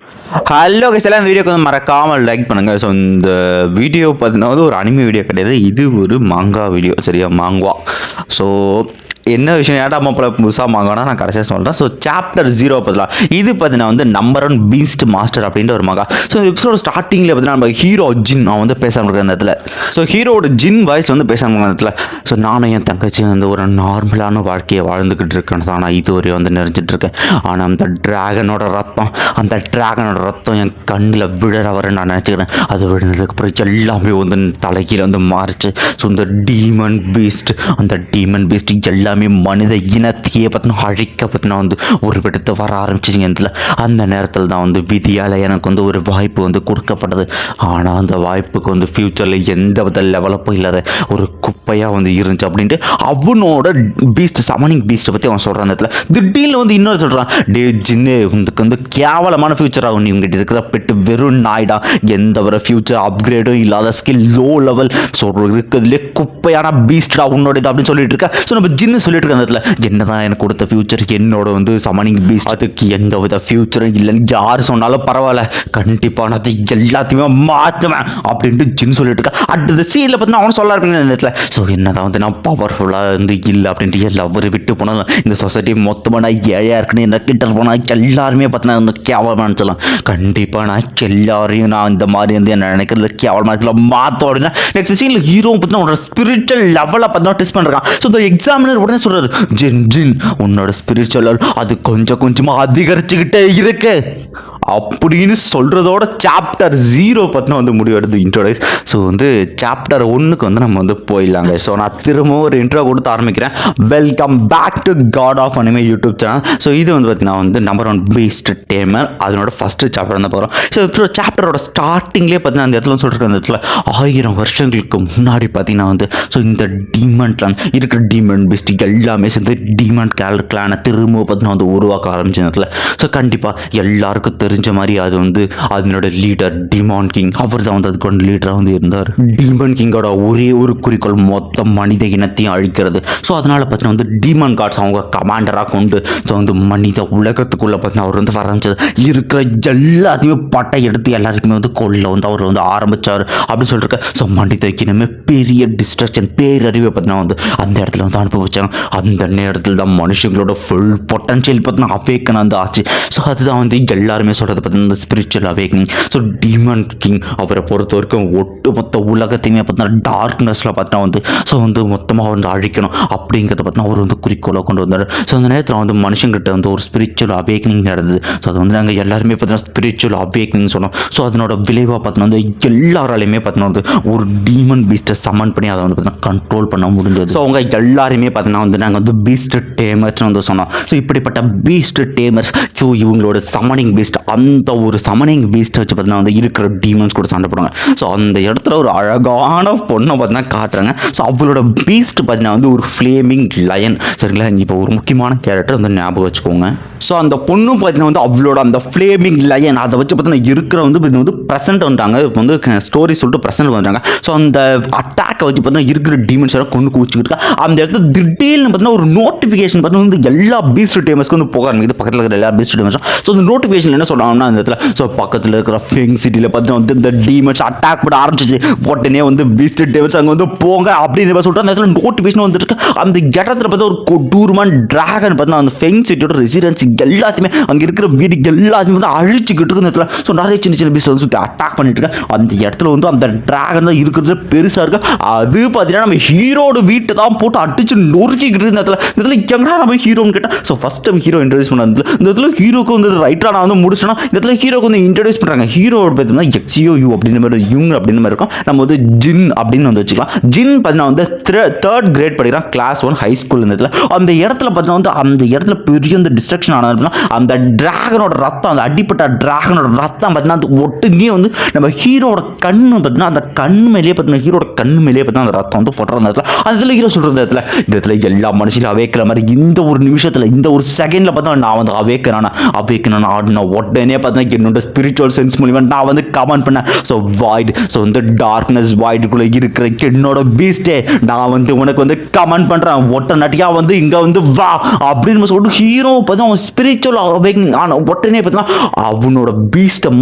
Hello guys எல்லாம் இந்த வீடியோக்கு வந்து மறக்காமல் லைக் பண்ணுங்கள். ஸோ இந்த வீடியோ பார்த்தீங்கன்னா வந்து ஒரு அனிமே வீடியோ கிடையாது, இது ஒரு மாங்கா வீடியோ. சரியா, மாங்குவா. ஸோ என்ன விஷயம் ஏடா மாப்பிள்ள புதுசாக மாங்கானா நான் கடைசியாக சொல்கிறேன். ஸோ சாப்டர் 0 பார்த்தலாம். இது பார்த்தீங்கன்னா வந்து நம்பர் 1 பீஸ்ட் மாஸ்டர் அப்படின்ற ஒரு மகா. ஸோ இந்த எபிசோட ஸ்டார்டிங்கில் பார்த்தீங்கன்னா நம்ம ஹீரோ ஜின் அவன் வந்து பேசாமல் இருக்கிற இடத்துல, ஸோ ஹீரோட ஜின் வாய்ஸ் வந்து பேசாமல் இருக்கிற இடத்துல, ஸோ நானும் என் தங்கச்சி வந்து ஒரு நார்மலான வாழ்க்கையை வாழ்ந்துக்கிட்டு இருக்கேன். ஆனால் இதுவரை வந்து நிறைஞ்சிட்டு இருக்கேன். ஆனால் அந்த டிராகனோட ரத்தம் என் கண்ணில் விழற வர நான் நினச்சிக்கிறேன். அது விழுந்ததுக்கப்புறம் எல்லாமே வந்து தலைகீழ வந்து மாறிச்சு. ஸோ இந்த டீமன் பீஸ்ட் எல்லாமே மனித இனத்தையே பார்த்தினா அழிக்க பார்த்தினா வந்து ஒரு விடத்தை வர ஆரம்பிச்சிச்சிங்க. இதில் அந்த நேரத்தில் தான் வந்து விதியால் எனக்கு வந்து ஒரு வாய்ப்பு வந்து கொடுக்கப்பட்டது. ஆனால் அந்த வாய்ப்புக்கு வந்து ஃப்யூச்சரில் எந்த வித லெவலப்பும் இல்லாத ஒரு குப்பையாக வந்து இருந்துச்சு அப்படின்ட்டு அவனோட பீஸ்ட் சமனிங் பீஸ்ட்டை பற்றி அவன் சொல்கிறான். அந்த இடத்துல திடீர்னு வந்து இன்னொரு சொல்கிறான், டே ஜின்னு உனக்கு வந்து கேவலமான ஃபியூச்சர் ஆகும், நீ உங்ககிட்ட இருக்கிற பெட்டு வெறும் நாய்டா, எந்த ஒரு ஃபியூச்சர் அப்கிரேடும் இல்லாத ஸ்கில் லோ லெவல், ஸோ இருக்கிறதுலே குப்பையான பீஸ்டா உன்னோட இது அப்படின்னு சொல்லிட்டு இருக்கா. ஸோ நம்ம ஜின்னு சொல்லிட்டு இருக்க இடத்துல என்னதான் எனக்கு கொடுத்த ஃபியூச்சர், என்னோட வந்து சமனிங் பீஸ்ட் அதுக்கு எந்த வித ஃபியூச்சரும் இல்லைன்னு யார் சொன்னாலும் பரவாயில்ல, கண்டிப்பாக நான் எல்லாத்தையுமே மாற்றுவேன் அப்படின்ட்டு ஜின் சொல்லிட்டு இருக்கா. அடுத்த சீனில் பார்த்தீங்கன்னா அவன் சொல்ல இருப்பீங்க இந்த இடத்துல, ஸோ என்னதான் வந்து நான் பவர்ஃபுல்லாக வந்து இல்லை அப்படின்ட்டு எல்லாரும் விட்டு போனாலும் இந்த சொசைட்டி மொத்தமாக நான் ஏழையாக இருக்குன்னு என்ன கிட்ட போனால் எல்லாருமே பார்த்தீங்கன்னா கேவலமானு சொல்லலாம். கண்டிப்பாக நான் எல்லாரையும் நான் இந்த மாதிரி வந்து என்ன நினைக்கிறது கேவலமாக இதில் மாற்ற அப்படின்னா நெக்ஸ்ட் சீனில் ஹீரோ பார்த்தீங்கன்னா உன்னோட ஸ்பிரிச்சுவல் லெவலை பார்த்தீங்கன்னா டெஸ்ட் பண்ணுறான். ஸோ இந்த எக்ஸாமினர் உடனே சொல்கிறாரு, ஜின் உன்னோட ஸ்பிரிச்சுவல் லெவல் அது கொஞ்சம் கொஞ்சமாக அதிகரிச்சுக்கிட்டே இருக்கு அப்படின்னு சொல்கிறதோட சாப்டர் 0 பார்த்தினா வந்து முடிவெடுத்து இன்ட்ரோடைஸ். ஸோ வந்து சாப்டர் 1க்கு வந்து நம்ம வந்து போயிடலாங்க. ஸோ நான் திரும்பவும் ஒரு இன்ட்ரோ கொடுத்து ஆரம்பிக்கிறேன். Welcome back to God of Anime YouTube channel. So இது வந்து பார்த்திங்கன்னா வந்து நம்பர் 1 பீஸ்ட் டேமர் அதனோட ஃபஸ்ட்டு சாப்டர் வந்து போகிறோம். ஸோ சாப்டரோட ஸ்டார்டிங்லேயே பார்த்தீங்கன்னா அந்த இடத்துல சொல்லிருக்க அந்த இடத்துல 1000 வருஷங்களுக்கு முன்னாடி பார்த்தீங்கன்னா வந்து ஸோ இந்த டீமன் கிளான் இருக்கிற டீமன் பீஸ்ட் எல்லாமே சேர்ந்து டீமன் கிளானை திரும்ப பார்த்தீங்கன்னா வந்து உருவாக்க ஆரம்பிச்ச இடத்துல ஸோ கண்டிப்பாக எல்லாருக்கும் தெரிஞ்ச மாதிரி அது வந்து அதனோட லீடர் டிமான் கிங் அவர் தான் வந்து அதுக்கு லீடராக வந்து இருந்தார். டீமன் கிங்கோட ஒரே ஒரு குறிக்கோள் மொத்த மனித இனத்தையும் அழிக்கிறது. ஸோ அதனால பார்த்தீங்கன்னா வந்து டீமன் காட்ஸ் அவங்க கமாண்டராக கொண்டு ஸோ வந்து மனித உலகத்துக்குள்ளே பார்த்தீங்கன்னா அவர் வந்து ஆரம்பிச்சது இருக்கிற எல்லாத்தையுமே பட்டை எடுத்து எல்லாருக்குமே வந்து கொல்ல வந்து அவர் வந்து ஆரம்பித்தார் அப்படின்னு சொல்லியிருக்க. ஸோ மனித இனமே பெரிய டிஸ்ட்ரக்ஷன் பேரறிவை பார்த்தீங்கன்னா வந்து அந்த இடத்துல வந்து அனுபவிச்சாங்க. அந்த நேரத்தில் தான் மனுஷங்களோட ஃபுல் பொட்டன்ஷியல் பார்த்தீங்கன்னா அவேக்கன் வந்து ஆச்சு. ஸோ அதுதான் வந்து எல்லாருமே சொல்கிறது பார்த்தீங்கன்னா இந்த spiritual awakening. So demon king அவரை பொறுத்த வரைக்கும் ஒட்டு மொத்த உலகத்தையுமே பார்த்தீங்கன்னா டார்க்னஸில் பார்த்தீங்கன்னா வந்து ஸோ வந்து மொத்தமாக வந்து அழிக்கணும் அப்படிங்கிறத பார்த்தீங்கன்னா அவர் வந்து குறிக்கோளாக கொண்டு வந்தார். ஸோ அந்த நேரத்தில் வந்து மனுஷங்கிட்ட வந்து ஒரு ஸ்பிரிச்சுவல் அவேக்கனிங் நடந்தது. ஸோ அது வந்து நாங்கள் எல்லாருமே பார்த்தீங்கன்னா ஸ்பிரிச்சுவல் அவேக்கனிங் சொன்னோம். ஸோ அதனோட விளைவாக பார்த்தீங்கன்னா வந்து எல்லாராலையுமே பார்த்தீங்கன்னா வந்து ஒரு டீமன் பீஸ்ட்டை சமன் பண்ணி அதை வந்து பார்த்தீங்கன்னா கண்ட்ரோல் பண்ண முடிஞ்சது. ஸோ அவங்க எல்லாருமே பார்த்தீங்கன்னா வந்து நாங்கள் வந்து பீஸ்ட் டேமர்ஸ்னு வந்து சொன்னோம். ஸோ இப்படிப்பட்ட பீஸ்ட் டேமர்ஸ் ஸோ இவங்களோட சமனிங் பீஸ்ட் அந்த ஒரு சமனிங் பீஸ்ட் வச்சு பார்த்தீங்கன்னா வந்து இருக்கிற டீமன்ஸ் கூட சண்டை போடுவாங்க. ஸோ அந்த இடத்துல ஒரு அழகான பொண்ணை பார்த்தீங்கன்னா காட்டுறாங்க. ஸோ அவளோட பீஸ்ட் பார்த்தீங்கன்னா வந்து ஒரு ஃப்ளேமிங் லயன். சரிங்களா, இப்போ ஒரு முக்கியமான கேரக்டர் வந்து ஞாபகம் வச்சுக்கோங்க. ஸோ அந்த பொண்ணு பார்த்தீங்கன்னா வந்து அவளோட அந்த ஃப்ளேமிங் லயன் அதை வச்சு பார்த்தீங்கன்னா இருக்கிற வந்து இது வந்து ப்ரெசென்ட் வந்துட்டாங்க. இப்போ வந்து ஸ்டோரி சொல்லிட்டு ப்ரெசென்ட் வந்துட்டாங்க. ஸோ அந்த அட்டாக்கை வச்சு பார்த்தீங்கன்னா இருக்கிற டீமன்ஸ் எல்லாம் கொண்டு குவிச்சுக்கிட்டு அந்த இடத்துல திடீர்னு பார்த்தீங்கன்னா ஒரு நோட்டிஃபிகேஷன் பார்த்தீங்கன்னா வந்து எல்லா பீஸ்ட் டேமர்ஸ்க்கு வந்து போக ஆரம்பிக்குது. பக்கத்தில் இருக்கிற எல்லா பீஸ்ட் டேமர்ஸும் ஸோ அந்த நோட்டிஃபிகேஷன் என்ன சொல்கிறாங்கன்னா அந்த இடத்துல ஸோ பக்கத்தில் இருக்கிற ஃபெங் சிட்டியில் பார்த்தீங்கன்னா வந்து இந்த டீமன்ஸ் அட்டாக் பண்ண ஆரம்பிச்சிச்சு. உடனே வந்து பீஸ்ட் டேமர்ஸ் அங்கே வந்து போங்க அப்படின்னு சொல்லிட்டு அந்த இடத்துல நோட்டிஃபிகேஷன் வந்துருக்கு. அந்த இடத்துல பார்த்தா ஒரு கொடூரமான டிராகன் பார்த்தீங்கன்னா அந்த ஃபெங் சிட்டியோட ரெசிடென்சி எல்லாத்தையுமே அங்கே இருக்கிற வீடு எல்லாத்தையுமே வந்து அழிச்சுக்கிட்டு இருக்கு. இடத்துல ஸோ நிறைய சின்ன சின்ன பீஸ்ட் வந்து சுற்றி அட்டாக் பண்ணிட்டு இருக்கேன். அந்த இடத்துல வந்து அந்த டிராகன் தான் இருக்கிறது பெருசாக இருக்கு. அது பார்த்தீங்கன்னா நம்ம ஹீரோட வீட்டை தான் போட்டு அடிச்சு நொறுக்கிக்கிட்டு இந்த இடத்துல எங்கன்னா நம்ம ஹீரோன்னு கேட்டால் so first time hero introduce பண்ண இந்த இடத்துல ஹீரோக்கு வந்து ரைட்டாக நான் வந்து முடிச்சேன்னா இந்த இடத்துல ஹீரோக்கு வந்து இன்ட்ரடியூஸ் பண்ணுறாங்க. ஹீரோட பார்த்தீங்கன்னா XYU அப்படின்ற மாதிரி யூங் அப்படின்ற மாதிரி இருக்கும். நம்ம வந்து ஜின் அப்படின்னு வந்து வச்சுக்கலாம். ஜின் பார்த்தீங்கன்னா வந்து 3rd கிரேட் படிக்கிறான், கிளாஸ் 1 ஹை ஸ்கூல். இந்த இடத்துல பார்த்தீங்கன்னா வந்து அந்த இடத்துல பெரிய இந்த டிஸ்ட்ரக்ஷன் ஆனது அந்த டிராகனோட ரத்தம் அந்த அடிப்பட்ட டிராகனோட ரத்தம் பார்த்தீங்கன்னா அந்த ஒட்டுங்கி வந்து நம்ம ஹீரோட கண்ணு பார்த்தீங்கன்னா அந்த கண்ணு மேலேயே பார்த்தீங்கன்னா ஹீரோட கண்ணு மேலேயே பார்த்தீங்கன்னா அந்த ரத்தம் வந்து போடுற அந்த இடத்துல அந்த இடத்துல ஹீரோ சொல்கிற இடத்துல எல்லா மனுஷனையும் அவேக்கிற மாதிரி இந்த ஒரு நிமிஷத்தில் இந்த ஒரு செகண்டில் பார்த்தா நான் வந்து அவேக்கனான ஆடின உடனே பார்த்தீங்கன்னா என்னோட ஸ்பிரிச்சுவல் சென்ஸ் மூலிமா நான் வந்து கமெண்ட் பண்ணேன். ஸோ வாய்டு ஸோ இந்த டார்க்னஸ் வாய்டுக்குள்ளே இருக்கிற என்னோட பீஸ்டே நான் வந்து உனக்கு வந்து கமெண்ட் பண்ணுறேன் ஒட்ட நட்டியாக வந்து இங்கே வந்து வா அப்படின்னு சொல்லிட்டு ஹீரோ பார்த்தா அவன் ஸ்பிரிச்சுவல் அவேக்னிங் ஆன உடனே பார்த்தீங்கன்னா அவனோட பீஸ்ட்டை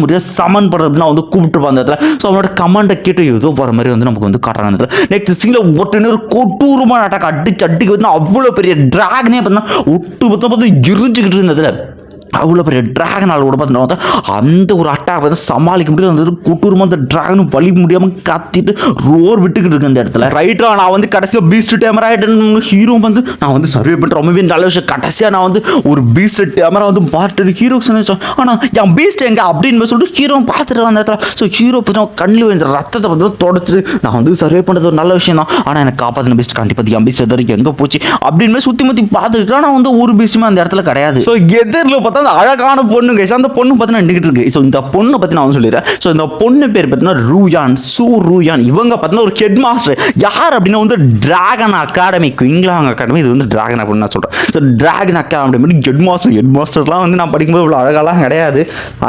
முறையாக சமன் பண்ணுறதுனா வந்து கூப்பிட்டு அந்த இடத்துல. ஸோ அவனோட கமாண்டை கேட்டு ஏதோ வர மாதிரி வந்து நமக்கு வந்து காட்டுறாங்க அந்த இடத்துல. நெக்ஸ்ட் சீனில் உடனே ஒரு கொடூரமான அட்டாக் அடிக்க வந்து அவ்வளோ பெரிய டிராகனே பார்த்தீங்கன்னா ஒட்டு பார்த்து எரிஞ்சுக்கிட்டு இருந்ததுல அவ்வளோ பெரிய டிராகனால் கூட பார்த்தீங்கன்னா அந்த ஒரு அட்டாக் வந்து சமாளிக்க முடியாது. அந்த கொட்டூரமாக அந்த டிராகனும் வலி முடியாமல் கத்திட்டு ரோர் விட்டுக்கிட்டு இருக்கு அந்த இடத்துல. ரைட்டா நான் வந்து கடைசியாக பீஸ்ட் டேமரா ஆகிட்டு ஹீரோ வந்து நான் வந்து சர்வே பண்ணுற ரொம்பவே நல்ல விஷயம். கடைசியாக நான் வந்து ஒரு பீஸ்ட் டேமரா வந்து பார்த்துட்டு ஹீரோ சொன்னேன், ஆனால் என் பீஸ்ட் எங்க அப்படின்னு சொல்லிட்டு ஹீரோ பார்த்துட்டு அந்த இடத்துல. ஸோ ஹீரோ பார்த்தீங்கன்னா கண்ணில் வந்து ரத்தத்தை பார்த்தீங்கன்னா தொடச்சிட்டு நான் வந்து சர்வே பண்ணுறது ஒரு நல்ல விஷயம் தான், ஆனால் எனக்கு காப்பாற்றின பீஸ்ட் கண்டிப்பாக என் பீஸ்ட் வரைக்கும் எங்கே போச்சு அப்படின்னு சுற்றி முற்றி பார்த்துக்கிட்டு ஆனால் வந்து ஒரு பீஸ்ட்டுமே அந்த இடத்துல கிடையாது. ஸோ எதிரில் பார்த்தா அந்த அழகான பொண்ணு கைஸ், அந்த பொண்ணு பார்த்தீங்கன்னா நின்றுட்டு இருக்கு. ஸோ இந்த பொண்ணை பற்றி நான் வந்து சொல்லிடுறேன். ஸோ இந்த பொண்ணு பேர் பார்த்தீங்கன்னா ரூயான். இவங்க பார்த்தீங்கன்னா ஒரு ஹெட் மாஸ்டர். யார் அப்படின்னா வந்து டிராகன் அகாடமி, குயிங்லாங் அகாடமி. இது வந்து டிராகன் அப்படின்னு நான் சொல்கிறேன். ஸோ டிராகன் அகாடமி ஹெட் மாஸ்டர்லாம் வந்து நான் படிக்கும்போது இவ்வளோ அழகாலாம் கிடையாது,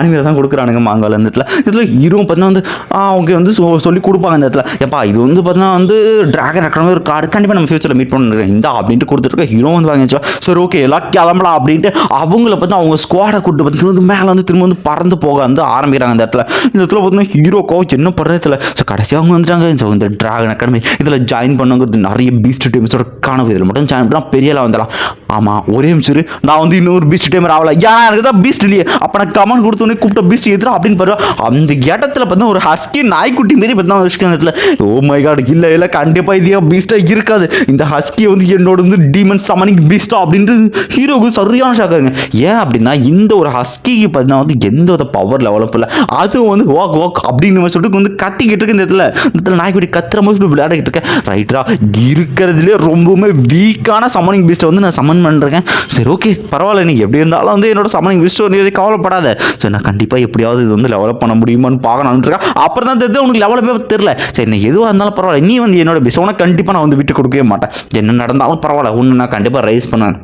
அனிமையில் தான் கொடுக்குறானுங்க மாங்கால. இந்த இடத்துல ஹீரோ பார்த்தீங்கன்னா வந்து அவங்க வந்து சொல்லி கொடுப்பாங்க இந்த இடத்துல. எப்பா இது வந்து பார்த்தீங்கன்னா வந்து டிராகன் அகாடமி ஒரு கார்டு கண்டிப்பாக நம்ம ஃபியூச்சரில் மீட் பண்ணுறேன் இந்த அப்படின்ட்டு கொடுத்துருக்க. ஹீரோ வந்து வாங்கிச்சா சரி ஓகே எல்லாம் கிளம்பலாம் அப்படின்ட்டு அவங்கள பார்த்து அவங்க ஸ்குவாடை கூட்டு வந்து மேலே வந்து திரும்ப வந்து பறந்து போக வந்து ஆரம்பிக்கிறாங்க இந்த இடத்துல. இந்த இடத்துல பார்த்தீங்கன்னா ஹீரோக்கோ என்ன பண்ணுறதுல. ஸோ கடைசியாக அவங்க வந்துட்டாங்க. ஸோ இந்த டிராகன் அகாடமி இதில் ஜாயின் பண்ணுங்கிறது நிறைய பீஸ்ட் டீம்ஸோட கனவு. இதில் மட்டும் ஜாயின் பண்ணால் பெரியலாம் வந்துடலாம். ஆமாம் ஒரே நிமிஷம் நான் வந்து இன்னொரு பீஸ்ட் டைமர் ஆகல, ஏன் எனக்கு தான் பீஸ்ட் இல்லையே. அப்போ நான் கமெண்ட் கொடுத்தோன்னே கூப்பிட்ட பீஸ்ட் எதிரா அப்படின்னு பாரு. அந்த இடத்துல பார்த்தா ஒரு ஹஸ்கி நாய்க்குட்டி மாரி பார்த்தா விஷயம் இடத்துல. ஓ மை காட், இல்லை கண்டிப்பாக இதே பீஸ்ட்டாக இருக்காது. இந்த ஹஸ்கியை வந்து என்னோட வந்து டீமன் சமனிங் பீஸ்டா அப்படின்ட்டு ஹீரோக்கு சரியான ஷாக்காங்க. ஏன் அப்படின்னா இந்த ஒரு ஹஸ்கிக்கு பார்த்தீங்கன்னா வந்து எந்த ஒரு பவர் லெவலப் இல்லை. அதுவும் வந்து வாக் அப்படின்னு சொல்லிட்டு வந்து கத்திக்கிட்டு இருக்கு. இந்த இடத்துல நாய்க்குட்டி கத்துற மாதிரி விளையாடிக்கிட்டு இருக்கேன். ரைட்டா இருக்கிறதுலே ரொம்பவுமே வீக்கான சமனிங் பீஸ்ட்டை வந்து நான் சமன் பண்ணுறேன். சரி ஓகே பரவாயில்ல, நீ எப்படி இருந்தாலும் வந்து என்னோட சமனிங் பீஸ்ட் வந்து எதுவும் கவலைப்படாத. சரி நான் கண்டிப்பாக எப்படியாவது இது வந்து டெவலப் பண்ண முடியுமான்னு பார்க்கணும்னு இருக்கேன். அப்புறம் தான் தெரிஞ்சு உனக்கு லெவலப்பே தெரியல. சரி நான் எதுவாக இருந்தாலும் பரவாயில்ல, நீ வந்து என்னோட பீஸ்ட் உனக்கு கண்டிப்பாக நான் வந்து விட்டு கொடுக்கவே மாட்டேன். என்ன நடந்தாலும் பரவாயில்ல, ஒன்று நான் கண்டிப்பாக ரைஸ் பண்ணேன்.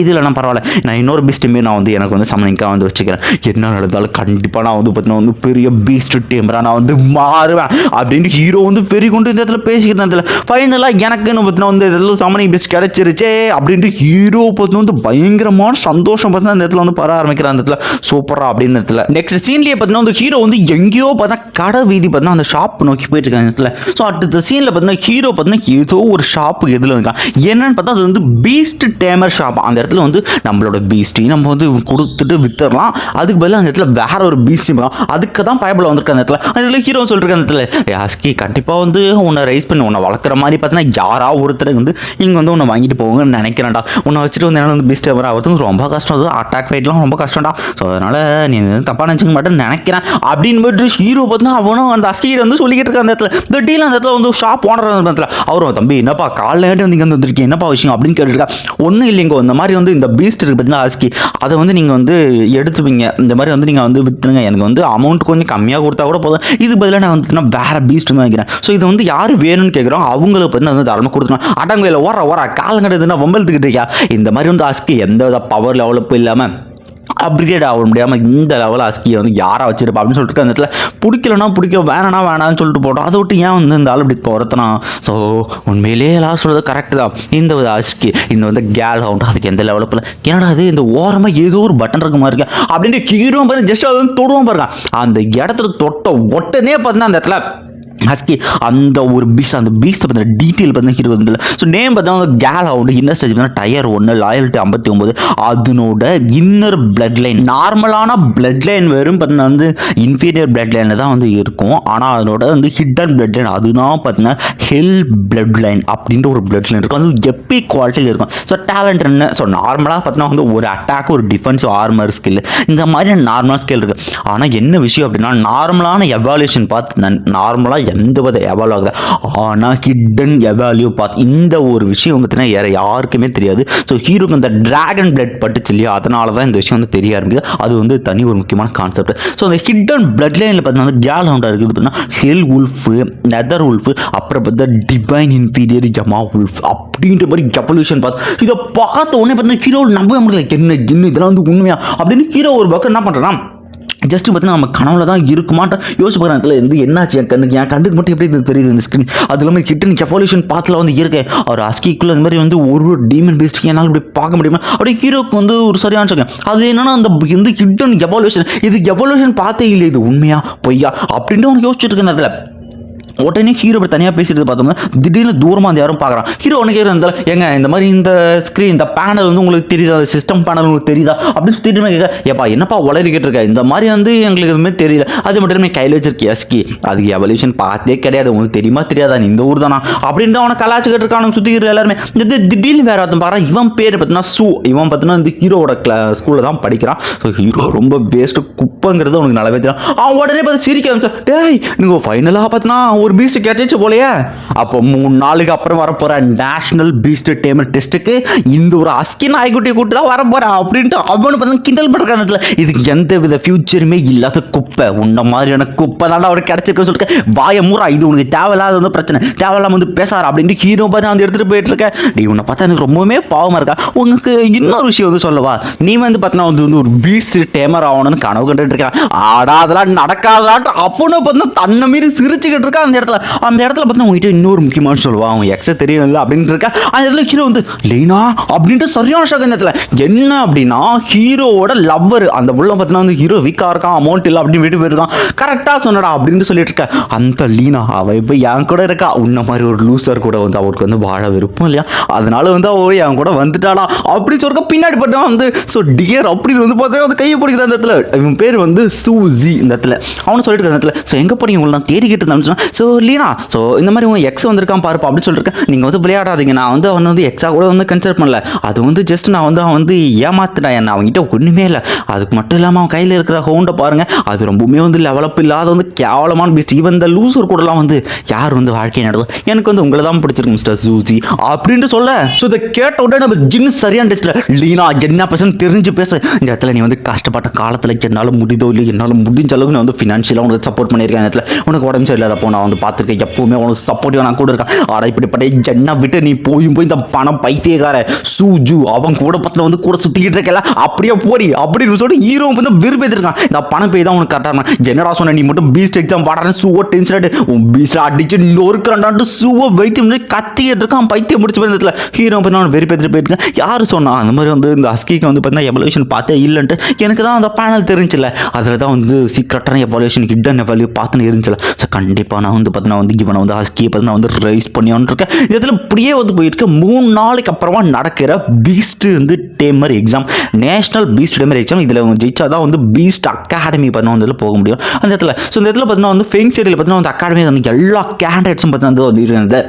இதில் நான் பரவாயில்ல, நான் இன்னொரு பீஸ்ட்டுமே நான் வந்து எனக்கு வந்து சமனிங்காக வந்து வச்சுக்கிறேன். என்ன நடந்தாலும் கண்டிப்பாக நான் வந்து பார்த்தீங்கன்னா வந்து பெரிய பீஸ்ட் டீமராக நான் வந்து மாறுவேன் அப்படின்ட்டு ஹீரோ வந்து பெரிய கொண்டு இந்த இடத்துல பேசிக்கிட்டு இதில் ஃபைனலாக எனக்குன்னு பார்த்தீங்கன்னா வந்து இதில் சமனிங் பீஸ்ட் கிடச்சிருச்சே அப்படின்ட்டு ஹீரோ பார்த்தீங்கன்னா வந்து பயங்கரமான சந்தோஷம் பார்த்தீங்கன்னா இந்த இடத்துல வந்து பர ஆரம்பிக்கிறான். அந்த இடத்துல சூப்பராக அப்படின்னு இடத்துல நெக்ஸ்ட் சீன்லேயே பார்த்தீங்கன்னா வந்து ஹீரோ வந்து எங்கேயோ பார்த்தா கடை வீதி பார்த்தீங்கன்னா அந்த ஷாப் நோக்கி போயிட்டு இருக்காங்க இடத்துல. ஸோ அடுத்த சீனில் பார்த்தீங்கன்னா ஹீரோ பார்த்தீங்கன்னா ஏதோ ஒரு ஷாப்பு எதில் இருக்கான். என்னன்னு பார்த்தா அது வந்து பீஸ்ட் டேமர் ஷாப். அந்த இடத்துல வந்து நம்மளோட பீஸ்ட்டையும் நம்ம வந்து கொடுத்துட்டு வித்துடலாம், அதுக்கு பதிலாக அந்த இடத்துல வேற ஒரு பீஸ்ட் அதுக்கு தான் பயப்பட வந்திருக்க. அந்த இடத்துல ஹீரோ சொல்லிருக்க அந்த இடத்துல யாஸ்கி கண்டிப்பாக வந்து உன்னை ரைஸ் பண்ணி உன்னை வளர்க்குற மாதிரி பார்த்தீங்கன்னா யாரா ஒருத்தர் வந்து இங்கே வந்து உன்னை வாங்கிட்டு போவாங்கன்னு நினைக்கிறேன்டா. உன்னை வச்சுட்டு வந்து என்ன வந்து பீஸ்ட் டேமர் ஆகிறது ரொம்ப கஷ்டம், அது அட்டாக் ஃபைட்லாம் ரொம்ப கஷ்டம்டா. ஸோ அதனால் நீ தப்பாக நினச்சிக்க மாட்டேன்னு நினைக்கிறேன் அப்படின்னு போய்ட்டு ஹீரோ பார்த்தீங்கன்னா அவனும் அந்த அஸ்கிட்ட வந்து சொல்லிக்கிட்டு இருக்க. அந்த இடத்துல இந்த டீல் அந்த இடத்துல வந்து ஷாப் ஓனர் இடத்துல அவரும் தம்பி என்னப்பா காலையில வந்து இங்கே வந்து வந்திருக்கீங்க என்னப்பா விஷயம் அப்படின்னு கேட்டுருக்கா. ஒன்றும் இல்லைங்கோ, இந்த மாதிரி வந்து இந்த பீஸ்ட் இருக்குது பார்த்தீங்கன்னா ஹஸ்கி, அதை வந்து நீங்கள் வந்து எடுத்துப்பீங்க, இந்த மாதிரி வந்து நீங்கள் வந்து விற்றுருங்க, எனக்கு வந்து அமௌண்ட் கொஞ்சம் கம்மியாக கொடுத்தா கூட போதும், இது பதிலாக நான் வந்து வேறு பீஸ்ட் வந்து வாங்கிக்கிறேன். ஸோ இது வந்து யார் வேணும்னு கேட்குறோம் அவங்களுக்கு பார்த்தீங்கன்னா வந்து தாராளமாக கொடுத்துருவேன். அடங்குல ஓர காலங்கடை வம்பழுத்துக்கிட்டு இருக்கா. இந்த மாதிரி வந்து ஹஸ்கி எந்த வித பவர் லெவலப்பும் இல்லாமல் அப்கிரேட் ஆக முடியாமல் இந்த லெவலில் ஹஸ்கியை வந்து யாராக வச்சிருப்பா அப்படின்னு சொல்லிட்டு அந்த இடத்துல பிடிக்கலன்னா பிடிக்க வேணான்னு சொல்லிட்டு போட்டோம். அதை விட்டு ஏன் வந்து இந்த ஆள் இப்படி துரத்துனா. ஸோ உண்மையிலேயே எல்லாரும் சொல்கிறது கரெக்டு தான். இந்த ஹஸ்கி இந்த வந்து கேல் ஹவுண்ட் அதுக்கு எந்த லெவலப்பில் என்னடா அது இந்த ஓரமாக ஏதோ ஒரு பட்டன் இருக்க மாதிரி இருக்கு அப்படின்ட்டு ஹீரோ பார்த்து ஜஸ்ட் அது வந்து தொடுவோம் பாருங்க. அந்த இடத்துல தொட்ட உடனே பார்த்தீங்கன்னா அந்த இடத்துல ஹஸ்கி அந்த ஒரு பீஸ் அந்த பீஸை பற்றின டீட்டெயில் பார்த்தீங்கன்னா ஹீரோ வந்து. ஸோ நேம் பார்த்தா கேல் ஹவுண்ட் இன்னர் ஸ்டேஜ் பார்த்தீங்கன்னா டயர் 1 லாயல்ட்டி 59 அதனோட இன்னர் பிளட் லைன் நார்மலான பிளட் லைன் வெறும் பார்த்தீங்கன்னா வந்து இன்ஃபீரியர் பிளட் லைனில் தான் வந்து இருக்கும். ஆனால் அதனோட வந்து ஹிடன் பிளட் லைன் அதுதான் பார்த்தீங்கன்னா ஹெல் பிளட் லைன் அப்படின்ற ஒரு பிளட் லைன் இருக்கும். அது எப்பி குவாலிட்டியில் இருக்கும். ஸோ டேலண்ட் என்ன ஸோ நார்மலாக பார்த்தீங்கன்னா வந்து ஒரு அட்டாக் ஒரு டிஃபென்ஸ் ஆர்மர் ஸ்கில் இந்த மாதிரி நார்மலாக ஸ்கில் இருக்குது. ஆனால் என்ன விஷயம் அப்படின்னா நார்மலான எவாலுவேஷன் பார்த்து நார்மலாக எந்த வித எவால்வ் ஆகுது. ஆனால் ஹிடன் எவால்யூ பார்த்து இந்த ஒரு விஷயம் பார்த்தீங்கன்னா வேறு யாருக்குமே தெரியாது. ஸோ ஹீரோக்கு அந்த டிராகன் பிளட் பட்டுச்சு இல்லையா, அதனால தான் இந்த விஷயம் வந்து தெரிய ஆரம்பிக்குது. அது வந்து தனி ஒரு முக்கியமான கான்செப்ட். ஸோ அந்த ஹிடன் பிளட் லைனில் பார்த்தீங்கன்னா கேல் ஹவுண்டாக இருக்குது பார்த்தீங்கன்னா ஹெல் உல்ஃபு நெதர் உல்ஃபு அப்புறம் பார்த்தா டிவைன் இன்ஃபீரியர் ஜமா உல்ஃப் அப்படின்ற மாதிரி எவல்யூஷன் பார்த்து இதை பார்த்த உடனே பார்த்தீங்கன்னா ஹீரோ நம்பவே முடியல. என்ன இதெல்லாம் வந்து உண்மையா அப்படின்னு ஹீரோ ஒரு பக்கம் என்ன பண்ணுறான் ஜஸ்ட் பார்த்தீங்கன்னா நம்ம கனவுல தான் இருக்குமாட்ட யோசிச்சு பார்க்குற இடத்துல வந்து என்னாச்சு என் கண்ணுக்கு மட்டும் எப்படி இது தெரியுது இந்த ஸ்க்ரீன். அது இல்லாமல் ஹிட்டன் எவல்யூஷன் பாத்தில் வந்து இருக்கேன் அவர் அஸ்கிக்குள்ள இந்த மாதிரி வந்து ஒரு டீமன் பேஸ்ட்டுக்கு என்னால் இப்படி பார்க்க முடியுமா அப்படியே ஹீரோக்கு வந்து ஒரு சரியான சொல்லுங்க. அது என்னன்னா அந்த வந்து ஹிட்டன் எவல்யூஷன் இது எவல்யூஷன் பார்த்தே இல்லை இது உண்மையா பொய்யா அப்படின்ட்டு அவனுக்கு யோசிச்சுட்டு இருக்கேன் அதில். உடனே ஹீரோ இப்படி தனியாக பேசிட்டு பார்த்தோம்னா திடீர்னு தூரமாக அந்த யாரும் பார்க்குறான். ஹீரோ உனக்கு இருந்தாலும் ஏங்க இந்த மாதிரி இந்த ஸ்க்ரீன் இந்த பேனல் வந்து உங்களுக்கு தெரியுதா சிஸ்டம் பேனல் உங்களுக்கு தெரியுதா அப்படின்னு திடீர்னு கேட்க ஏப்பா என்னப்பா உளறிக்கிட்டு இருக்க இந்த மாதிரி வந்து எங்களுக்கு எதுவுமே தெரியல அது மட்டும் கையில் வச்சிருக்க எஸ்கி அதுக்கு எவல்யூஷன் பார்த்தே கிடையாது உங்களுக்கு தெரியுமா தெரியாதா நீ இந்த ஊர் தானா அப்படின்ட்டு அவனை கலாச்சிக்கிட்டு இருக்கானு சுற்றிக்கிட்டு எல்லாருமே இந்த திடீர்னு வேற ஒருத்தன் பார்க்குறான். இவன் பேர் பார்த்தீங்கன்னா இவன் பார்த்தீங்கன்னா இந்த ஹீரோட ஸ்கூலில் தான் படிக்கிறான். ஸோ ஹீரோ ரொம்ப பேஸ்ட்டு குப்பங்கிறது அவனுக்கு நல்லாவே தெரியும். அவன் உடனே பார்த்து சிரிக்க ஆரம்பிச்சா டேய் நீங்கள் ஃபைனலாக பார்த்தீங்கன்னா ஒரு பீஸ்ட் கேட்டுச்சு போலையே. அப்போ 3 நாளுக்கு அப்புறம் வரப்போற நேஷனல் பீஸ்ட் டேமர் டெஸ்ட்டுக்கு இந்த ஒரு அஸ்கி நாய்க்குட்டியை கூட்டு தான் வரப்போறான் அப்படின்ட்டு அவனு பார்த்தா கிண்டல் பண்ணுறாங்க. இதுக்கு எந்த வித ஃபியூச்சருமே இல்லாத குப்பை உன்ன மாதிரியான குப்பை தான் அவருக்கு கிடைச்சிருக்க சொல்லிட்டு வாய மூறா இது உனக்கு தேவையில்லாத வந்து பிரச்சனை தேவையில்லாம வந்து பேசாரு அப்படின்ட்டு ஹீரோ பார்த்து வந்து எடுத்துட்டு போயிட்டு இருக்கேன். நீ உன்னை பார்த்தா எனக்கு ரொம்பவுமே பாவமா இருக்கா. உங்களுக்கு இன்னொரு விஷயம் வந்து சொல்லவா நீ வந்து பார்த்தீங்கன்னா வந்து ஒரு பீஸ்ட் டேமர் ஆகணும்னு கனவு கண்டுட்டு இருக்கான். ஆடா அதெல்லாம் நடக்காதான்ட்டு அப்போன்னு பார்த்தீங்கன்னா தன்னை மீறி சிரிச்சுக்கிட்டு இருக்கா. அந்த இடத்துல பார்த்தா உங்ககிட்ட இன்னொரு முக்கியமான சொல்லுவா அவன் எக்ஸை தெரியல அப்படின்ட்டு இருக்கா. அந்த இடத்துல ஹீரோ வந்து லீனா அப்படின்ட்டு சரியான ஷாக். இந்த இடத்துல என்ன அப்படின்னா ஹீரோவோட லவ்வர் அந்த புள்ள பார்த்தீங்கன்னா வந்து ஹீரோ வீக்கா இருக்கான் அமௌண்ட் இல்லை அப்படின்னு வீட்டு போயிருக்கான் கரெக்டாக சொன்னடா அப்படின்னு சொல்லிட்டு இருக்கா. அந்த லீனா அவள் இப்போ என் கூட இருக்கா உன்ன மாதிரி ஒரு லூசர் கூட வந்து அவருக்கு வந்து வாழ விருப்பம் இல்லையா அதனால வந்து அவள் என் கூட வந்துட்டாளா அப்படி சொல்லிக்க பின்னாடி பட்டான் வந்து ஸோ டியர் அப்படின்னு வந்து பார்த்தா வந்து கையை பிடிக்கிற அந்த இடத்துல இவன் பேர் வந்து சூசி இந்த இடத்துல அவனு சொல்லிட்டு இருக்க இடத்துல ஸோ எங்கே போனீங்க உங்களை நான் தேடிக்கிட்டு இருந்தேன். ஸோ லீனா ஸோ இந்த மாதிரி உங்கள் எக்ஸ் வந்திருக்கான் பாருப்பா அப்படின்னு சொல்லியிருக்கேன். நீங்கள் வந்து விளையாடாதீங்க நான் வந்து அவன் வந்து எக்ஸாக கூட வந்து கன்சிடர் பண்ணல அது வந்து ஜஸ்ட் நான் வந்து அவன் வந்து ஏமாத்தினேன் என்ன அவங்ககிட்ட ஒன்றுமே இல்லை. அதுக்கு மட்டும் இல்லாமல் அவன் கையில் இருக்கிற ஹோண்டை பாருங்கள் அது ரொம்பவுமே வந்து லெவலப் இல்லாத வந்து கேவலமான பீஸ்ட் ஈவன் இந்த லூசர் கூடலாம் வந்து யார் வந்து வாழ்க்கையை நடக்கும் எனக்கு வந்து உங்களை தான் பிடிச்சிருக்கு மிஸ்டர் சூசி அப்படின்ட்டு சொல்ல. ஸோ இதை கேட்ட உடனே நம்ம ஜின்னு சரியான டெஸ்ட்டில் லீனா என்ன பேசணும் தெரிஞ்சு பேச இந்த இடத்துல நீ வந்து கஷ்டப்பட்ட காலத்தில் என்னால் முடிதோ இல்லை என்னால் முடிஞ்ச அளவுக்கு நான் வந்து ஃபினான்ஷியலாக உனக்கு சப்போர்ட் பண்ணியிருக்கேன். இடத்துல உனக்கு உடம்பு சரியில்லாதப்போ நான் வந்து பார்த்துருக்கேன் எப்பவுமே உனக்கு சப்போர்ட்டிவாக நான் கூட இருக்கேன். ஆனால் இப்படிப்பட்ட ஜென்னை விட்டு நீ போய் இந்த பணம் பைத்தியக்கார சூஜு அவன் கூட பத்தில் வந்து கூட சுற்றிக்கிட்டு இருக்கல அப்படியே போடி அப்படின்னு சொல்லி ஹீரோ வந்து விரும்பியிருக்கான். இந்த பணம் போய் தான் உனக்கு கரெக்டாக என்னடா சொன்ன நீ மட்டும் பீஸ்ட் எக்ஸாம் பாடுறேன் சூவோ டென்ஷன் உன் பீஸ்ட் அடிச்சு நொறுக்கிறான்டான்ட்டு சூவோ வைத்தியம் கத்திக்கிட்டு இருக்கான் பைத்தியம் முடிச்சு போயிருந்ததுல ஹீரோ வந்து நான் வெறி பேத்துட்டு போயிருக்கேன். யார் சொன்னா அந்த மாதிரி வந்து இந்த அஸ்கிக்கு வந்து பார்த்தீங்கன்னா எவல்யூஷன் பார்த்தே இல்லைன்ட்டு எனக்கு தான் அந்த பேனல் தெரிஞ்சில்ல அதில் தான் வந்து சீக்ரெட்டான எவல்யூஷன் ஹிடன் எவல்யூ பார்த்துன்னு இருந்துச்சுல. ஸோ கண்டிப்பாக நான் வந்து பார்த்தீங்கன்னா வந்து இவனை வந்து ஹஸ்கியை பார்த்தீங்கன்னா வந்து ரைஸ் பண்ணியான்னு இருக்கேன். இதில் இப்படியே வந்து போயிட்டு 3 நாளைக்கு அப்புறமா நடக்கிற பீஸ்ட் வந்து tamer exam national Beast tamer exam இதில் ஜெயிச்சா தான் வந்து பீஸ்ட் அகாடமி பார்த்தீங்கன்னா வந்து போக முடியும் அந்த இடத்துல. ஸோ இந்த இடத்துல பார்த்தீங்கன்னா வந்து ஃபெங் சீரியல் பார்த்தீங்கன்னா வந்து அகாடமி வந்து எல்லா கேண்டிடேட்ஸும் பார்த்தீங்கன்னா வந்து இருந்தது.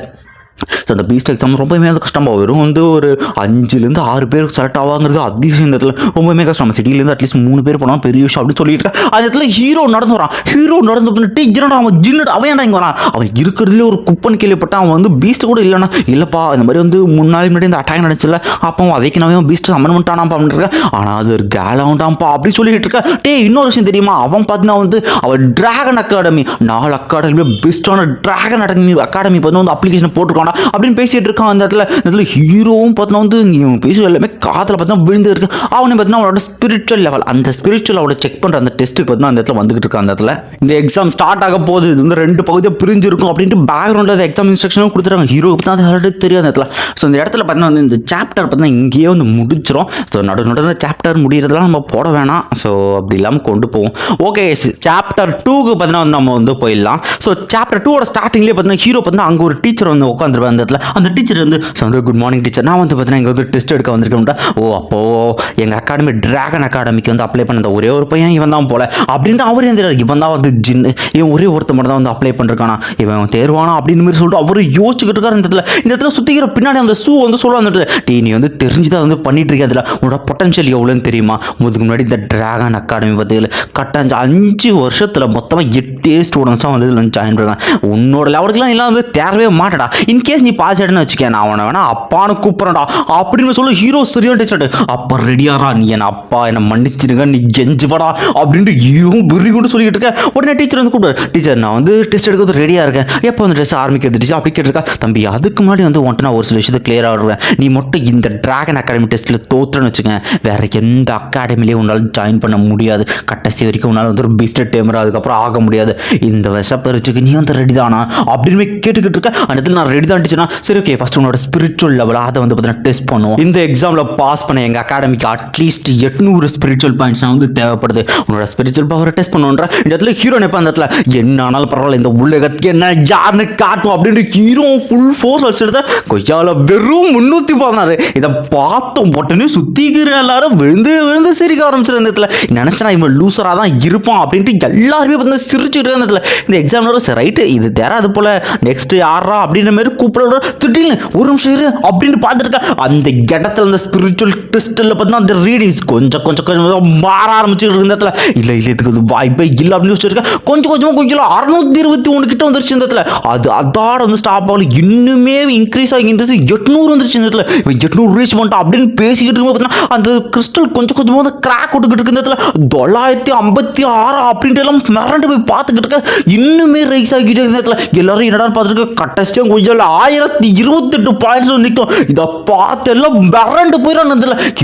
ஸோ அந்த பீஸ்ட் எக்ஸாம் ரொம்பவுமே வந்து கஷ்டமாக வரும் வந்து ஒரு 5லேருந்து 6 பேர் செலக்ட் ஆவாங்கிறது அதிகம் இந்த இடத்துல ரொம்பவுமே கஷ்டம். நம்ம சிட்டிலேருந்து அட்லீஸ்ட் 3 பேர் போனால் பெரிய விஷயம் அப்படின்னு சொல்லிட்டு இருக்கேன். அந்த இடத்துல ஹீரோ நடந்து வரான். ஹீரோ நடந்து பண்ணிட்டு என்னடா அவன் ஜின்னு அவன் ஏன்டா இங்கே வரான் அவன் இருக்கிறதுலே ஒரு குப்பன் கேள்விப்பட்டான் அவன் வந்து பீஸ்ட் கூட இல்லைன்னா இல்லைப்பா இந்த மாதிரி வந்து 3 நாள் முன்னாடி இந்த அட்டாக் நடந்துச்சுல அப்போ அதைக்கு நான் பீஸ்ட் சம்மன் பண்ணிட்டானாப்பா அப்படின்னு இருக்கேன். ஆனால் அது ஒரு கேலாண்டாம்ப்பா அப்படி சொல்லிட்டு இருக்கேன். இன்னொரு விஷயம் தெரியுமா அவன் பார்த்தீங்கன்னா வந்து அவன் டிராகன் அகாடமி 4 அகாடமி பெஸ்ட்டான டிராகன் அகாடமி பார்த்து வந்து அப்ளிகேஷன் போட்டிருக்கான் அப்படின்னு பேசிட்டு இருக்கான். அந்த இடத்துல ஹீரோவும் பார்த்தா வந்து பேசுகிற எல்லாமே காதில் பார்த்தா விழுந்து இருக்கு. அவனை பார்த்தீங்கன்னா அவனோட ஸ்பிரிச்சுவல் லெவல் அந்த ஸ்பிரிச்சுவல் அவனை செக் பண்ணுற அந்த டெஸ்ட்டுக்கு பார்த்தீங்கன்னா அந்த இடத்துல வந்துகிட்டு இருக்கான். அந்த இடத்துல இந்த எக்ஸாம் ஸ்டார்ட் ஆக போகுது இது வந்து 2 பகுதியாக பிரிஞ்சு இருக்கும் அப்படின்ட்டு பேக்ரவுண்டில் அந்த எக்ஸாம் இன்ஸ்ட்ரக்ஷனும் கொடுத்துருக்காங்க. ஹீரோ பார்த்தா அது ஆல்ரெடி தெரியும் அந்த இடத்துல. ஸோ இந்த இடத்துல பார்த்தீங்கன்னா வந்து இந்த சாப்டர் பார்த்தீங்கன்னா இங்கேயே வந்து முடிச்சிடும். ஸோ நடு சாப்டர் முடிகிறதுலாம் நம்ம போட வேணாம். ஸோ அப்படி இல்லாமல் கொண்டு போவோம். ஓகே சாப்டர் 2க்கு பார்த்தீங்கன்னா வந்து நம்ம வந்து போயிடலாம். ஸோ சாப்டர் 2ஓட ஸ்டார்டிங்லேயே பார்த்தீங்கன்னா ஹீரோ பார்த்தீங்கன்னா அங்கே ஒரு டீச்சர் வந்து உட்காந்துருப்பாங்க அந்த இடத்துல. அந்த டீச்சர் வந்து குட் மார்னிங் டீச்சர் நான் வந்து பார்த்தீங்கன்னா இங்கே வந்து டெஸ்ட் எடுக்க வந்திருக்கேன்டா. ஓ அப்போது எங்கள் அகாடமி டிராகன் அகாடமிக்கு வந்து அப்ளை பண்ண ஒரே ஒரு பையன் இவன் தான் போல அப்படின்ட்டு அவர் எழுந்துறாரு. இவன் தான் வந்து ஜின்னு இவன் ஒரே ஒருத்த மட்டும் தான் வந்து அப்ளை பண்ணிருக்கானா இவன் தேர்வானா அப்படின்னு மாதிரி சொல்லிட்டு அவர் யோசிச்சுக்கிட்டு இருக்காரு. இந்த இடத்துல சுற்றிக்கிற பின்னாடி அந்த ஷூ வந்து சொல்ல வந்துட்டு நீ வந்து தெரிஞ்சுதான் வந்து பண்ணிட்டு இருக்க அதில் உன்னோட பொட்டன்ஷியல் எவ்வளோன்னு தெரியுமா முதுக்கு முன்னாடி இந்த டிராகன் அகாடமி பற்றியில் கரெக்டாக 5 வருஷத்தில் மொத்தமாக 8 ஸ்டூடெண்ட்ஸாக வந்து இதில் ஜாயின் பண்ணுறாங்க. உன்னோட லெவலுக்குலாம் எல்லாம் வந்து தேரவே மாட்டடா. இன் இன்கேஸ் நீ பாஸ் ஆயிடுன்னு வச்சுக்க, நான் அவனை வேணா அப்பான்னு கூப்பிட்றேன்டா அப்படின்னு சொல்லி ஹீரோ சரியான டீச்சர் அப்போ ரெடியாரா, நீ என் அப்பா என்னை மன்னிச்சிருங்க, நீ கெஞ்சுவடா அப்படின்ட்டு ஹீரோ வெறி கொண்டு சொல்லிட்டு இருக்கேன். உடனே டீச்சர் வந்து கூப்பிட்டு, டீச்சர் நான் வந்து டெஸ்ட் எடுக்கிறது ரெடியாக இருக்கேன், எப்போ வந்து டெஸ்ட் ஆரம்பிக்கிறது டீச்சர் அப்படி கேட்டிருக்கா. தம்பி அதுக்கு முன்னாடி வந்து உன்ட்டு நான் ஒரு சில விஷயத்தை கிளியர் ஆகிடுவேன். நீ மட்டும் இந்த டிராகன் அகாடமி டெஸ்ட்டில் தோற்றுன்னு வச்சுக்கேன், வேற எந்த அகாடமிலையும் உன்னால் ஜாயின் பண்ண முடியாது. கடைசி வரைக்கும் உன்னால் வந்து ஒரு பெஸ்ட் டேமர் அதுக்கப்புறம் ஆக முடியாது. இந்த விஷப்பரிச்சுக்கு நீ வந்து ரெடி தானா அப்படின்னு கேட்டுக்கிட்டு இருக்க. அந்த இடத்துல நான் ரெடி தான் டீச்சர்னா, சரி ஓகே ஃபர்ஸ்ட் உன்னோட ஸ்பிரிச்சுவல் லெவல் அதை வந்து பார்த்தீங்கன்னா டெஸ்ட் பண்ணுவோம். இந்த எக்ஸாமில் பாஸ் பண்ண எங்கள் அகாடமிக்கு அட்லீஸ்ட் 800 ஸ்பிரிச்சுவல் பாயிண்ட்ஸ் வந்து தேவைப்படுது. உன்னோட ஸ்பிரிச்சுவல் பவரை டெஸ்ட் பண்ணுன்ற இந்த இடத்துல ஹீரோ நினைப்பா, அந்த இடத்துல என்ன ஆனாலும் பரவாயில்ல, இந்த உலகத்துக்கு என்ன யாருன்னு காட்டும் அப்படின்னு ஹீரோ ஃபுல் ஃபோர்ஸ் வச்சுருந்த கொய்யால வெறும் 316. இதை பார்த்தோம் உடனே சுத்திக்கிற எல்லாரும் விழுந்து விழுந்து சிரிக்க ஆரம்பிச்சிருந்த இடத்துல நினைச்சா இவன் லூசராக தான் இருப்பான் அப்படின்ட்டு எல்லாருமே வந்து சிரிச்சுட்டு இருந்ததுல இந்த எக்ஸாமினரும் சரி ரைட்டு இது தேராது போல நெக்ஸ்ட் யாரா அப்படின்ற மாதிரி கூப்பிட திடீர்னு ஒரு நிமிஷம் இரு அப்படின்னு பார்த்துருக்க. அந்த இடத்துல அந்த ஸ்பிரிச்சுவல் டெஸ்ட்டில் பார்த்தீங்கன்னா அந்த ரீடிங்ஸ் கொஞ்சம் கொஞ்சம் கொஞ்சம் மாற ஆரம்பிச்சுட்டு இருந்த இடத்துல இல்லை இல்லை இதுக்கு வாய்ப்பே இல்லை அப்படின்னு வச்சுருக்கேன். கொஞ்சம் கொஞ்சமாக கொஞ்சம் 621 கிட்ட வந்துருச்சு இந்த இடத்துல. அது அதோட வந்து ஸ்டாப் ஆகல, இன்னுமே இன்க்ரீஸ் ஆகி இருந்துச்சு 800 வந்துருச்சு இந்த இடத்துல. 800 ரீச் பண்ணிட்டோம் அப்படின்னு பேசிக்கிட்டு இருக்கும் பார்த்தீங்கன்னா அந்த கிறிஸ்டல் கொஞ்சம் கொஞ்சமாக வந்து கிராக் விட்டுக்கிட்டு இருக்கு இந்த இடத்துல. 956 அப்படின்ட்டு எல்லாம் மிரண்டு போய் பார்த்துக்கிட்டு இருக்க. இன்னுமே ரைஸ் ஆகிட்டு இருந்த இடத்துல எல்லாரும் என்னடான்னு பார்த்துருக்க. கடைசியாக கொஞ்சம் 1028 பாயிண்ட்ஸ் நிற்கும். இதை பார்த்து எல்லாம் மிரண்டு போயிடான்னு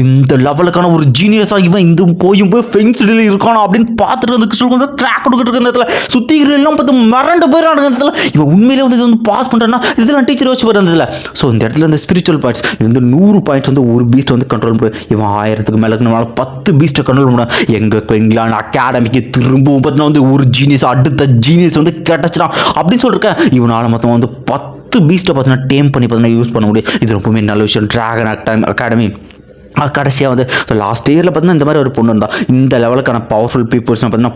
இந்த லெவலுக்கான ஒரு ஜீனியஸ் ஆகிவன் இந்த போய் ஃபென்ஸ்டில் இருக்கானோ அப்படின்னு பார்த்துட்டு வந்து கிறிஸ்டல் கொஞ்சம் கிராக் கொடுக்கிட்டு இருக்க இடத்துல சுத்திக்கிற எல்லாம் பார்த்து மிரண்டு போயிடான்னு இடத்துல. இவன் உண்மையிலே வந்து இது வந்து பாஸ் பண்ணுறேன்னா இதெல்லாம் டீச்சர் வச்சு போயிருந்ததில்ல. ஸோ இந்த இடத்துல இந்த ஸ்பிரிச்சுவல் பாயிண்ட்ஸ் இது வந்து 100 பாயிண்ட்ஸ் வந்து ஒரு பீஸ்ட் வந்து கண்ட்ரோல் பண்ணும். இவன் 1000க்கு மேலே 10 பீஸ்ட்டை கண்ட்ரோல் பண்ணும். எங்கள் இங்கிலாந்து அகாடமிக்கு திரும்பவும் பார்த்தீங்கன்னா வந்து ஒரு ஜீனியஸ் அடுத்த ஜீனியஸ் வந்து கிடச்சிடான் அப்படின்னு சொல்லியிருக்கேன். இவனால் மொத்தம் வந்து 10 பீஸ்ட்டை பார்த்தீங்கன்னா டேம் பண்ணி பார்த்தீங்கன்னா யூஸ் பண்ண முடியும். இது ரொம்பவே நல்ல விஷயம். டிராகன் அகாடமி கடைசியாக வந்து லாஸ்ட் இயரில் பார்த்தீங்கன்னா இந்த மாதிரி ஒரு பொண்ணு இருந்தால் இந்த லெவலுக்கான பவர்ஃபுல் பீப்புள்ஸ் பார்த்தீங்கன்னா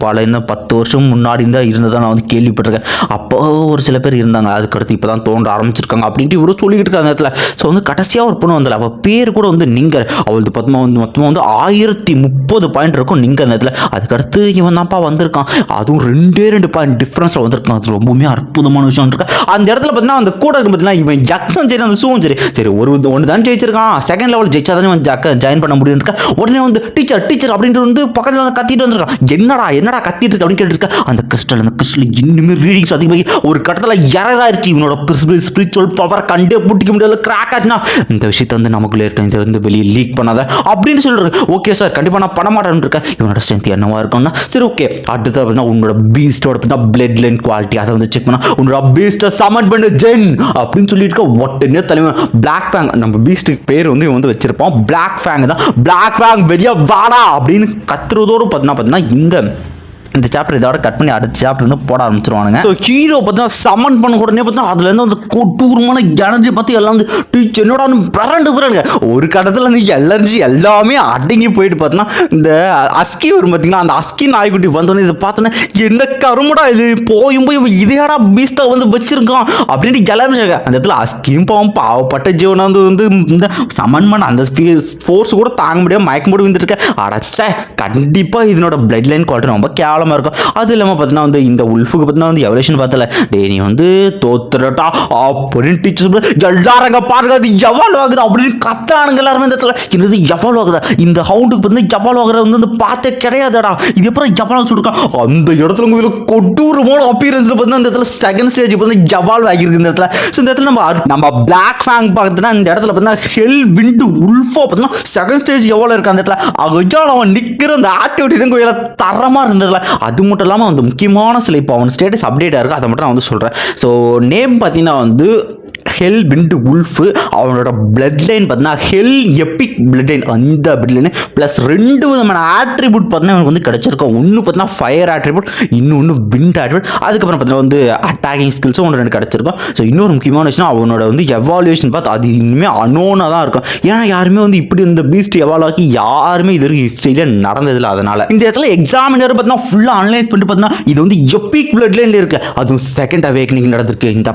பல இன்னும் 10 வருஷம் முன்னாடி தான் இருந்ததாக நான் வந்து கேள்விப்பட்டிருக்கேன். அப்போ ஒரு சில பேர் இருந்தாங்க, அதுக்கடுத்து இப்போ தான் தோன்ற ஆரம்பிச்சிருக்காங்க அப்படின்ட்டு இவரும் சொல்லிக்கிட்டு இருக்காங்க இடத்துல. ஸோ வந்து கடைசியாக ஒரு பொண்ணு வந்தால் அவள் பேர் கூட வந்து நீங்கள் அவளுக்கு மொத்தமாக வந்து 1030 பாயிண்ட் இருக்கும் நீங்கள் அந்த இடத்துல. அதுக்கடுத்து இவன் தான்ப்பா வந்திருக்கான், அதுவும் 2 பாயிண்ட் டிஃப்ரென்ஸில் வந்திருக்கான். அது ரொம்பவுமே அற்புதமான விஷயம் இருக்கு. அந்த இடத்துல பார்த்தீங்கன்னா அந்த கூட பார்த்தீங்கன்னா இவன் ஜக்ஸும் சரி அந்த ஷூவும் சரி சரி ஒன்று தான் ஜெயிச்சிருக்கான். செகண்ட் லெவல் ஜெயிச்சாதானே வந்து ஜாயின் பண்ண முடியும். உடனே வந்து டீச்சர் டீச்சர் அப்படின்ட்டு வந்து பக்கத்தில் வந்து கத்திட்டு வந்திருக்கான். என்னடா கத்திட்டு இருக்கு அப்படின்னு கேட்டு இருக்க. அந்த கிறிஸ்டல் இன்னுமே ரீடிங்ஸ் அதிகமாகி ஒரு கட்டத்தில் இறதாயிருச்சு. இவனோட ஸ்பிரிச்சுவல் பவர் கண்டே பிடிக்க முடியாது, கிராக் ஆச்சுன்னா இந்த விஷயத்தை வந்து நமக்குள்ளே இருக்க இதை வந்து வெளியே லீக் பண்ணாத அப்படின்னு சொல்லிருக்கு. ஓகே சார் கண்டிப்பாக நான் பண்ண மாட்டேன்னு இருக்கேன். இவனோட ஸ்ட்ரென்த் என்னவா இருக்கும்னா சரி ஓகே அடுத்து அப்படின்னா உன்னோட பீஸ்டோட பிளட் லைன் குவாலிட்டி அதை வந்து செக் பண்ணா உன்னோட பீஸ்ட்டை சமன் பண்ணு ஜென் அப்படின்னு சொல்லிட்டு உடனே தலைவன் பிளாக் ஃபேங் நம்ம பீஸ்ட்டுக்கு பேர் வந்து இவன் வந்து வச்சிருப்பான் பிளாக் ஃபேங் தான். பிளாக் ஃபேங் வெளியே வாடா அப்படின்னு கத்துறதோடு பார்த்தீங்கன்னா இந்த சாப்டர் இதோட கட் பண்ணி அடுத்த சாப்டர் வந்து போட ஆரம்பிச்சிருவானுங்க. ஸோ ஹீரோ பார்த்தீங்கன்னா சமன் பண்ண உடனே பார்த்தீங்கன்னா அதுலேருந்து வந்து கொட்டூரமான எனர்ஜி பார்த்து எல்லாம் வந்து டீச்சர் என்னோட பிறண்டு ஒரு கட்டத்தில் வந்து எனர்ஜி எல்லாமே அடங்கி போயிட்டு பார்த்தீங்கன்னா இந்த அஸ்கி வரும் பார்த்தீங்கன்னா அந்த அஸ்கி நாய்க்குட்டி வந்தோடனே இதை பார்த்தோன்னா என்ன கருமுடா இது போயும் இதையாடா பீஸ்டா வந்து வச்சிருக்கான் அப்படின்ட்டு எல்லாருமே அந்த இடத்துல அஸ்கியும் பாவப்பட்ட ஜீவனை வந்து இந்த சமன் பண்ண அந்த ஃபோர்ஸ் கூட தாங்க முடியாமல் மயக்கம் போட்டு வந்துருக்கேன். அடைச்சா கண்டிப்பாக இதனோட பிளட் லைன் குவாலிட்டி ரொம்ப கேவலம் இருக்கும். அது இல்லாமல் பார்த்தீங்கன்னா வந்து இந்த உல்ஃபுக்கு பார்த்தீங்கன்னா வந்து எவல்யூஷன் பார்த்தல டே நீ வந்து தோத்துறட்டா அப்படின்னு டீச்சர்ஸ் எல்லாருங்க பாருங்க அது எவால்வ் ஆகுது அப்படின்னு கத்துறானுங்க எல்லாருமே இந்த இடத்துல. என்னது எவால்வ் ஆகுதா இந்த ஹவுண்டுக்கு பார்த்தீங்கன்னா எவால்வ் ஆகுறது வந்து பார்த்தே கிடையாதுடா இது எப்பறம் எவால்வ் சொல்லிருக்கான். அந்த இடத்துல உங்களுக்கு கொடூரமான அப்பீரன்ஸில் பார்த்தீங்கன்னா இந்த இடத்துல செகண்ட் ஸ்டேஜ் பார்த்தீங்கன்னா எவால்வ் ஆகிருக்கு இந்த இடத்துல. ஸோ இந்த இடத்துல நம்ம பிளாக் ஃபேங் பார்த்தீங்கன்னா இந்த இடத்துல பார்த்தீங்கன்னா ஹெல் விண்டு உல்ஃபா பார்த்தீங்கன்னா செகண்ட் ஸ்டேஜ் எவ்வளோ இருக்கு அந்த இடத்துல அகஜால் அவன் நிற்கிற அந்த ஆக்டிவிட்டி கோயில தரமாக இருந்ததுல. அது மட்டும் இல்லாமல் வந்து முக்கியமான சில இப்போ அவன் ஸ்டேட்டஸ் அப்டேட்டாக இருக்குது அதை மட்டும் நான் வந்து சொல்கிறேன். ஸோ நேம் பார்த்தீங்கன்னா வந்து ஹெல் விண்ட் உல்ஃப் அவனோட பிளட் லைன் பார்த்தீங்கன்னா ஹெல் எபிக் பிளட் லைன் அந்த பிளட் லைன் ப்ளஸ் 2 விதமான ஆட்ரிபியூட் பார்த்தீங்கன்னா அவனுக்கு வந்து கிடச்சிருக்கும். ஒன்று பார்த்தீங்கன்னா ஃபயர் ஆட்ரிபியூட் இன்னொன்று விண்ட் ஆட்ரிபியூட் அதுக்கப்புறம் பார்த்தீங்கன்னா வந்து அட்டாகிங் ஸ்கில்ஸும் 2 கிடச்சிருக்கும். ஸோ இன்னொரு முக்கியமான விஷயம் அவனோட வந்து எவாலுவேஷன் பார்த்து அது இன்னுமே அனோனாக தான் இருக்கும். ஏன்னா யாருமே வந்து இப்படி இந்த பீஸ்ட் எவால்வ் ஆகி யாருமே இது வரைக்கும் ஹிஸ்ட்ரியில் நடந்ததில்லை. அதனால் இந்த இடத்துல எக்ஸாமினர் பார்த்தீங்கன்னா ஃபுல்லாக அனலைஸ் பண்ணிட்டு பார்த்தீங்கன்னா இது வந்து எபிக் பிளட் லைனில் இருக்குது அதுவும் செகண்ட் அவேக்னிங் நடந்திருக்கு. இந்த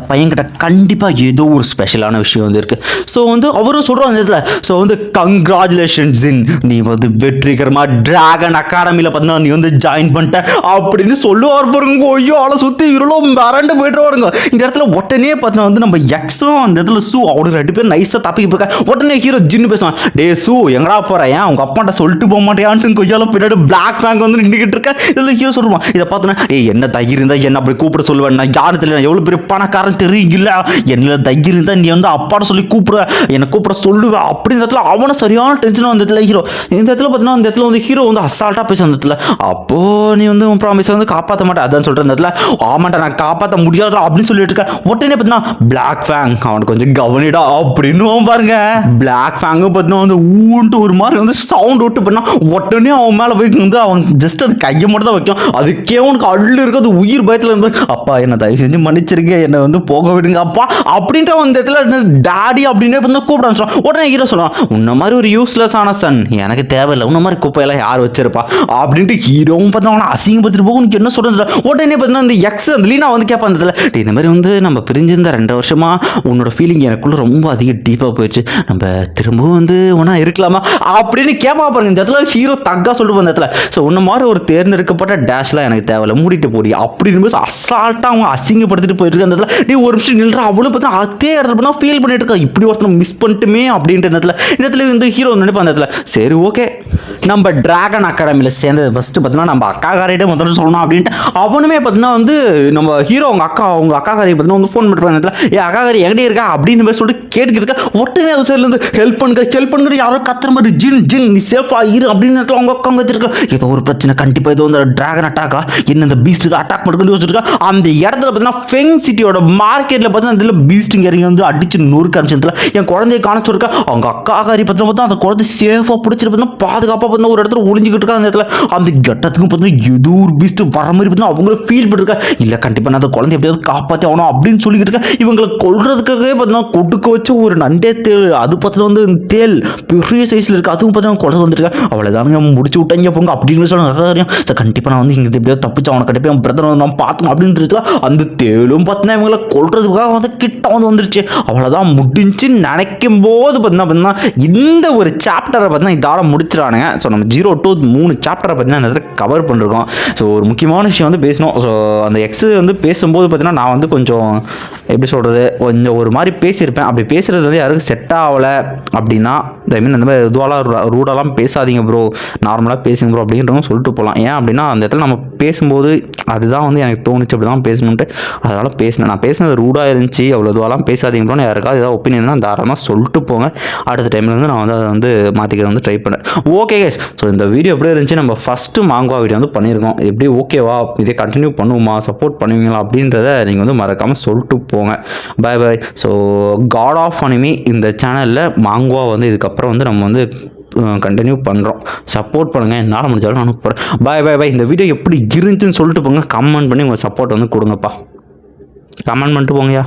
பையன் கிட்ட கண்டிப்பாக ஏதோ ஒரு ஸ்பெஷலான விஷயம் வந்து இருக்குது. ஸோ வந்து அவரும் சொல்கிறோம் அந்த இடத்துல, ஸோ வந்து கங்க்ராச்சுலேஷன்ஸ் நீ வந்து வெற்றிகரமாக டிராகன் அகாடமியில் பார்த்தீங்கன்னா நீ வந்து ஜாயின் பண்ணிட்ட அப்படின்னு சொல்லுவார் பாருங்க. ஐயோ ஆளை சுற்றி இருளும் மிரண்டு போயிட்டு வருங்க. இந்த இடத்துல உடனே பார்த்தீங்கன்னா வந்து நம்ம எக்ஸும் அந்த இடத்துல சூ அவரு 2 பேரும் நைஸாக தப்பிக்க போயிருக்க. உடனே ஹீரோ ஜின்னு பேசுவான், டே சூ எங்கடா போகிறேன், ஏன் உங்கள் அப்பாட்ட சொல்லிட்டு போக மாட்டேயான்ட்டு கொய்யால பின்னாடி பிளாக் ஃபேங்க் வந்து நின்றுக்கிட்டு இருக்கேன். இதில் ஹீரோ சொல்லுவான், இதை பார்த்தோன்னா என்ன தைரியம் இருந்தால் என்ன அப்படி கூப்பிட சொல்லுவேன், நான் யாரும் தெரியல, எவ்வளோ பெரிய பணக்காரன் தெரியுங்களா, என்ன தைரியம் இருந்தால் நீ வந்து அப்பாட்ட சொல்லி கூப்பிடுவ, என்னை கூப்பிட சொல்லுவேன் அப்படின்னு இடத்துல அவனை சரியான டென்ஷனாக அந்த இடத்துல ஹீரோ. இந்த இடத்துல பார்த்தீங்கன்னா அந்த இடத்துல வந்து ஹீரோ வந்து அசால்ட்டாக பேச அந்த இடத்துல, அப்போ நீ வந்து உன் ப்ராமிஸை வந்து காப்பாற்ற மாட்டேன் அதான் சொல்கிறேன் இந்த இடத்துல, ஆமாட்டா நான் காப்பாற்ற முடியாது அப்படின்னு சொல்லிட்டு இருக்கேன். உடனே பார்த்தீங்கன்னா பிளாக் ஃபேங் அவனுக்கு கொஞ்சம் கவனிடா அப்படின்னு பாருங்க. பிளாக் ஃபேங்கு பார்த்தீங்கன்னா வந்து ஊன்ட்டு ஒரு மாதிரி வந்து சவுண்ட் விட்டு பண்ணா உடனே அவன் மேலே போய் வந்து அவன் ஜஸ்ட் அது கையை மட்டும் தான் வைக்கும். அதுக்கே அவனுக்கு அள்ளு இருக்கு, அது உயிர் பயத்தில் இருந்து, அப்பா என்ன தயவு செஞ்சு மன்னிச்சிருங்க, என்னை வந்து போக விடுங்க அப்பா அப்படின்ட்டு அந்த இடத்துல டாடி அப்படின்னே வந்து கூப்பிட ஆரம்பிச்சான். உடனே ஹீரோ சொல்லுவான், உன்ன மாதிரி ஒரு யூஸ்லெஸ் ஆன சன் எனக்கு தேவையில்லை, உன்ன மாதிரி குப்பையெல்லாம் யார் வச்சிருப்பா அப்படின்ட்டு ஹீரோவும் பார்த்தா அவனை அசிங்கப்படுத்திட்டு போக உனக்கு என்ன சொல்றது. உடனே பார்த்தீங்கன்னா அந்த எக்ஸ் அந்த லீனா வந்து கேட்பான் அந்த இடத்துல, இந்த மாதிரி வந்து நம்ம பிரிஞ்சிருந்த 2 வருஷமா உன்னோட ஃபீலிங் எனக்குள்ள ரொம்ப அதிக டீப்பாக போயிடுச்சு, நம்ம திரும்பவும் வந்து ஒன்றா இருக்கலாமா அப்படின்னு கேட்பா பாருங்க. இந்த இடத்துல ஹீரோ தக்கா சொல்லிட்டு வந்த இடத்துல, ஸோ உன்ன மாதிரி ஒரு தேர்ந்தெடுக்கப்பட்ட டேஷ்லாம் எனக்கு தேவையில்ல, மூடிட்டு போடி அப்படின்னு அசால்ட்டாக அவங்க அசிங்கப்படுத்திட்டு போயிட்டு அந்த இடத்துல, நீ ஒரு நிமிஷம் நில்ற அவ்வளோ பார்த்தா அதே இடத்துல பார்த்தா ஃபீல் பண்ணிட்டு இருக்கா, இப்படி ஒருத்தர் மிஸ் பண்ணிட்டுமே அப்படின்ற இந்த இடத்துல வந்து ஹீரோ நினைப்பா அந்த இடத்துல, சரி ஓகே நம்ம டிராகன் அகாடமியில் சேர்ந்தது ஃபஸ்ட்டு பார்த்தீங்கன்னா நம்ம அக்காக்காரிட்டே முதல்ல சொல்லணும் அப்படின்ட்டு அவனுமே பார்த்தீங்கன்னா வந்து நம்ம ஹீரோ அவங்க அக்காக்காரி பார்த்தீங்கன்னா வந்து ஃபோன் பண்ணிட்டு ஏன் அக்காக்காரி எங்கடி இருக்கா அப்படின்னு சொல்லிட்டு கேட்டுக்கிட்டு உடனே அது சைட்லேருந்து ஹெல்ப் பண்ணுங்க யாரோ கத்துற மாதிரி ஜின் நீ சேஃபாக இரு அப்படின்னு அவங்க அக்காங்க வச்சிருக்கா, ஏதோ ஒரு பிரச்சனை கண்டிப்பாக ஏதோ இந்த டிராகன் அட்டாக்கா என்ன இந்த பீஸ்ட் அட்டாக் பண்ணுறது யோசிச்சிருக்கா. அந்த இடத்துல பார்த்தீங்கன்னா ஃபெங் சிட்டியோட மார்க்கெட்டில் பார்த்தீங்கன்னா இதில் பீஸ்டிங் இறங்கி வந்து அடிச்சு நூறுக்கு அடிச்சதுல என் குழந்தைய காணிச்சிருக்கா. அவங்க அக்காக்காரி பார்த்தா அந்த குழந்தை சேஃபாக பிடிச்சிட்டு பார்த்தீங்கன்னா பாதுகாப்பாக பார்த்தீங்கன்னா ஒரு இடத்துல ஒளிஞ்சிக்கிட்டு இருக்கா. அந்த இடத்துல அந்த கட்டத்துக்கு பார்த்தீங்கன்னா ஏதோ ஒரு பீஸ்ட் வர மாதிரி பார்த்தீங்கன்னா அவங்களும் ஃபீல் பண்ணிருக்கா, இல்லை கண்டிப்பாக நான் அந்த குழந்தை எப்படியாவது காப்பாற்றி ஆகணும் அப்படின்னு சொல்லிக்கிட்டு இருக்கேன். இவங்களை கொல்றதுக்காகவே பார்த்தீங்கன்னா கொடுக்க வச்சு ஒரு நண்டே தேல், அது பார்த்தீங்கன்னா வந்து தேல் பெரிய சைஸில் இருக்குது, அதுவும் பார்த்தீங்கன்னா குழந்தை வந்துருக்கேன். அவ்வளோதானுங்க முடிச்சு விட்டாங்க போங்க அப்படின்னு சொல்லுவாங்க. சார் கண்டிப்பாக நான் வந்து இங்கே எப்படியாவது தப்பிச்சு அவனை கண்டிப்பாக என் பிரதனை நான் பார்த்தோம் அப்படின்றது அந்த தேலும் பார்த்தீங்கன்னா இவங்களை கொல்றதுக்காக வந்து கிட்ட வந்து வந்துருச்சு. அவ்வளோதான் முடிஞ்சு நினைக்கும் போது பார்த்தீங்கன்னா இந்த ஒரு சாப்டரை பார்த்தீங்கன்னா இதோட முடிச்சிடானுங்க. ஸோ நம்ம 0 to 3 சாப்டரை பார்த்தீங்கன்னா கவர் பண்ணிருக்கோம். ஸோ ஒரு முக்கியமான விஷயம் வந்து பேசணும். ஸோ அந்த எக்ஸு வந்து பேசும்போது பார்த்தீங்கன்னா நான் வந்து கொஞ்சம் எப்படி சொல்கிறது கொஞ்சம் ஒரு மாதிரி பேசியிருப்பேன். அப்படி பேசுகிறது வந்து யாருக்கும் செட் ஆகலை அப்படின்னா ஐ மீன் அந்த மாதிரி இதுவாலாம் ரூடாலாம் பேசாதீங்க ப்ரோ, நார்மலாக பேசுங்க ப்ரோ அப்படின்றவங்க சொல்லிட்டு போகலாம். ஏன் அப்படின்னா அந்த இடத்துல நம்ம பேசும்போது அதுதான் வந்து எனக்கு தோணுச்சு அப்படி தான் பேசணுன்ட்டு அதனால் பேசினேன். நான் பேசினது ரூடாக இருந்துச்சு, அவ்வளோ இதுவாலாம் பேசாதீங்க ப்ரோன்னு யாருக்காவது ஏதாவது ஒப்பீனியன் தான் தாராளமாக சொல்லிட்டு போங்க. அடுத்த டைமில் வந்து நான் வந்து அதை வந்து மாற்றிக்கிறது வந்து ட்ரை பண்ணேன். ஓகே கைஸ், ஸோ இந்த வீடியோ எப்படி இருந்துச்சு, நம்ம ஃபஸ்ட்டு மாங்குவா வீடியோ வந்து பண்ணியிருக்கோம். எப்படி ஓகேவா, இதே கண்டினியூ பண்ணுவோமா, சப்போர்ட் பண்ணுவீங்களா அப்படின்றத நீங்கள் வந்து மறக்காமல் சொல்லிட்டு போங்க. பாய் பாய். ஸோ காட் ஆஃப் அனிமி இந்த சேனலில் மாங்குவா வந்து இதுக்கப்புறம் வந்து நம்ம வந்து கண்டினியூ பண்ணுறோம். சப்போர்ட் பண்ணுங்கள், என்னால் முடிஞ்சாலும் நான் போகிறேன். பாய் பாய் பாய். இந்த வீடியோ எப்படி இருந்துச்சுன்னு சொல்லிட்டு போங்க, கமெண்ட் பண்ணி உங்கள் சப்போர்ட் வந்து கொடுங்கப்பா, கமெண்ட் பண்ணிட்டு போங்கயா.